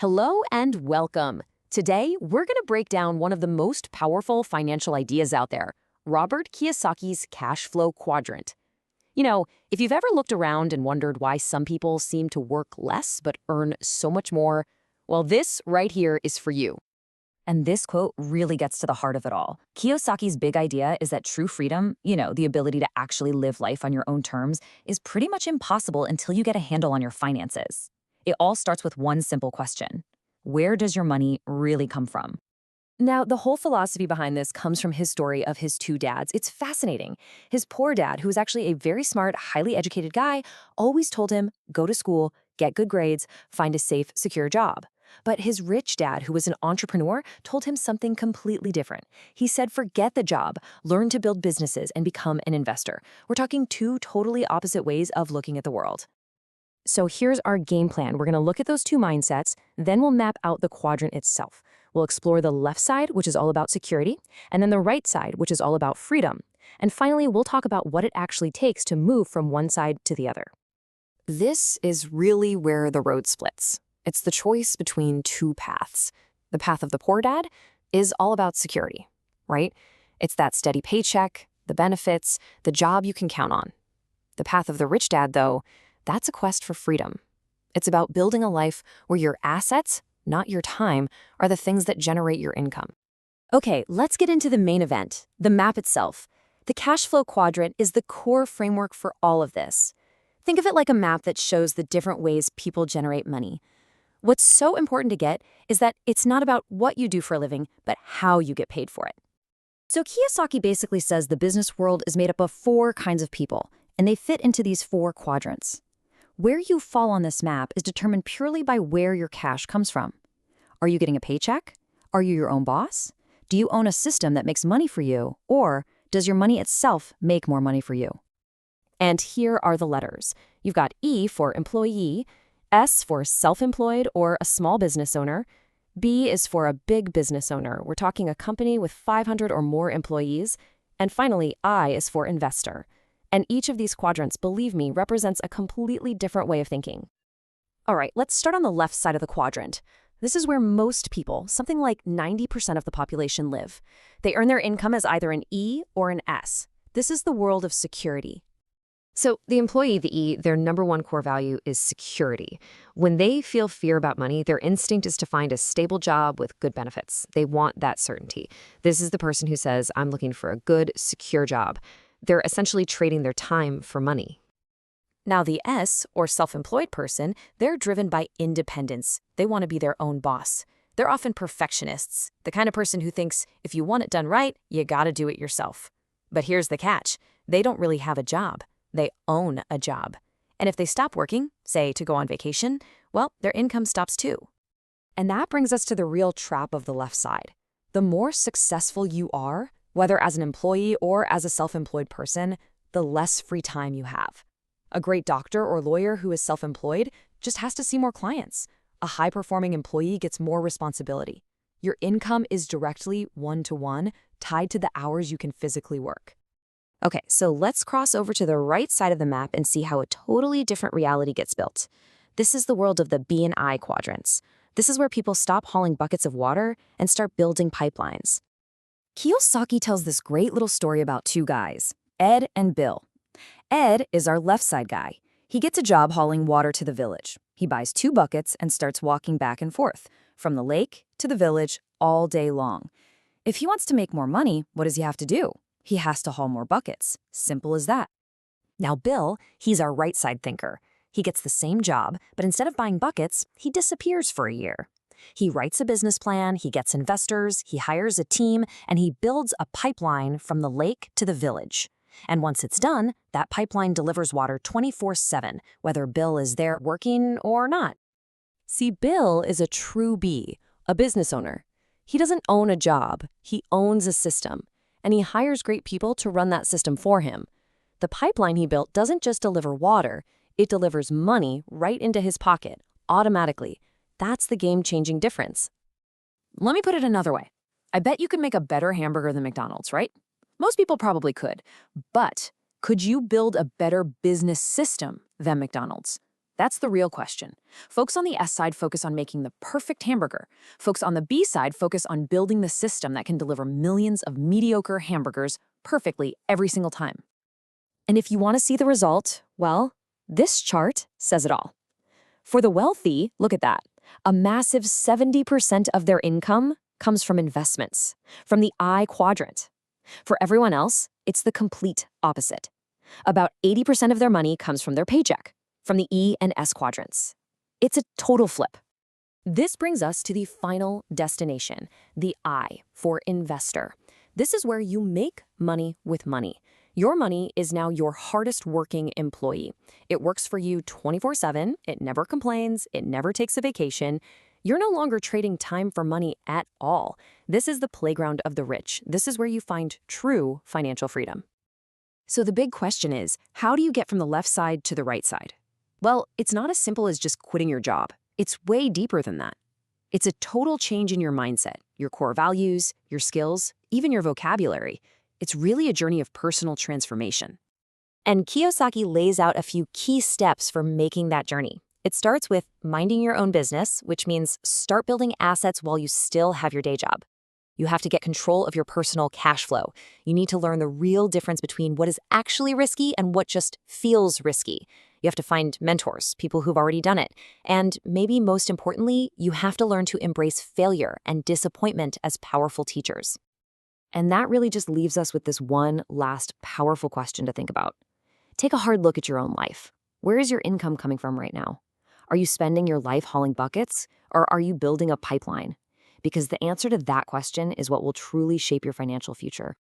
Hello and welcome. Today, we're going to break down one of the most powerful financial ideas out there, Robert Kiyosaki's cash flow quadrant. If you've ever looked around and wondered why some people seem to work less but earn so much more, well, this right here is for you. And this quote really gets to the heart of it all. Kiyosaki's big idea is that true freedom, the ability to actually live life on your own terms, is pretty much impossible until you get a handle on your finances. It all starts with one simple question. Where does your money really come from? Now, the whole philosophy behind this comes from his story of his two dads. It's fascinating. His poor dad, who was actually a very smart, highly educated guy, always told him, go to school, get good grades, find a safe, secure job. But his rich dad, who was an entrepreneur, told him something completely different. He said, forget the job, learn to build businesses and become an investor. We're talking two totally opposite ways of looking at the world. So here's our game plan. We're going to look at those two mindsets, then we'll map out the quadrant itself. We'll explore the left side, which is all about security, and then the right side, which is all about freedom. And finally, we'll talk about what it actually takes to move from one side to the other. This is really where the road splits. It's the choice between two paths. The path of the poor dad is all about security, right? It's that steady paycheck, the benefits, the job you can count on. The path of the rich dad, though, that's a quest for freedom. It's about building a life where your assets, not your time, are the things that generate your income. Okay, let's get into the main event, the map itself. The cash flow quadrant is the core framework for all of this. Think of it like a map that shows the different ways people generate money. What's so important to get is that it's not about what you do for a living, but how you get paid for it. So Kiyosaki basically says the business world is made up of four kinds of people, and they fit into these four quadrants. Where you fall on this map is determined purely by where your cash comes from. Are you getting a paycheck? Are you your own boss? Do you own a system that makes money for you? Or does your money itself make more money for you? And here are the letters. You've got E for employee, S for self-employed or a small business owner, B is for a big business owner. We're talking a company with 500 or more employees. And finally, I is for investor. And each of these quadrants, believe me, represents a completely different way of thinking. All right, let's start on the left side of the quadrant. This is where most people, something like 90% of the population, live. They earn their income as either an E or an S. This is the world of security. So the employee, the E, their number one core value is security. When they feel fear about money, their instinct is to find a stable job with good benefits. They want that certainty. This is the person who says, I'm looking for a good, secure job. They're essentially trading their time for money. Now the S, or self-employed person, they're driven by independence. They want to be their own boss. They're often perfectionists, the kind of person who thinks if you want it done right, you gotta do it yourself. But here's the catch. They don't really have a job. They own a job. And if they stop working, say to go on vacation, well, their income stops too. And that brings us to the real trap of the left side. The more successful you are, whether as an employee or as a self-employed person, the less free time you have. A great doctor or lawyer who is self-employed just has to see more clients. A high-performing employee gets more responsibility. Your income is directly one-to-one tied to the hours you can physically work. Okay, so let's cross over to the right side of the map and see how a totally different reality gets built. This is the world of the B and I quadrants. This is where people stop hauling buckets of water and start building pipelines. Kiyosaki tells this great little story about two guys, Ed and Bill. Ed is our left side guy. He gets a job hauling water to the village. He buys two buckets and starts walking back and forth, from the lake to the village, all day long. If he wants to make more money, what does he have to do? He has to haul more buckets. Simple as that. Now Bill, he's our right side thinker. He gets the same job, but instead of buying buckets, he disappears for a year. He writes a business plan, he gets investors, he hires a team, and he builds a pipeline from the lake to the village. And once it's done, that pipeline delivers water 24/7, whether Bill is there working or not. See, Bill is a true B, a business owner. He doesn't own a job, he owns a system, and he hires great people to run that system for him. The pipeline he built doesn't just deliver water, it delivers money right into his pocket, automatically. That's the game-changing difference. Let me put it another way. I bet you could make a better hamburger than McDonald's, right? Most people probably could. But could you build a better business system than McDonald's? That's the real question. Folks on the S side focus on making the perfect hamburger. Folks on the B side focus on building the system that can deliver millions of mediocre hamburgers perfectly every single time. And if you want to see the result, well, this chart says it all. For the wealthy, look at that. A massive 70% of their income comes from investments, from the I quadrant. For everyone else, it's the complete opposite. About 80% of their money comes from their paycheck, from the E and S quadrants. It's a total flip. This brings us to the final destination, the I for investor. This is where you make money with money. Your money is now your hardest working employee. It works for you 24/7, it never complains, it never takes a vacation. You're no longer trading time for money at all. This is the playground of the rich. This is where you find true financial freedom. So the big question is, how do you get from the left side to the right side? Well, it's not as simple as just quitting your job. It's way deeper than that. It's a total change in your mindset, your core values, your skills, even your vocabulary. It's really a journey of personal transformation. And Kiyosaki lays out a few key steps for making that journey. It starts with minding your own business, which means start building assets while you still have your day job. You have to get control of your personal cash flow. You need to learn the real difference between what is actually risky and what just feels risky. You have to find mentors, people who've already done it. And maybe most importantly, you have to learn to embrace failure and disappointment as powerful teachers. And that really just leaves us with this one last powerful question to think about. Take a hard look at your own life. Where is your income coming from right now? Are you spending your life hauling buckets, or are you building a pipeline? Because the answer to that question is what will truly shape your financial future.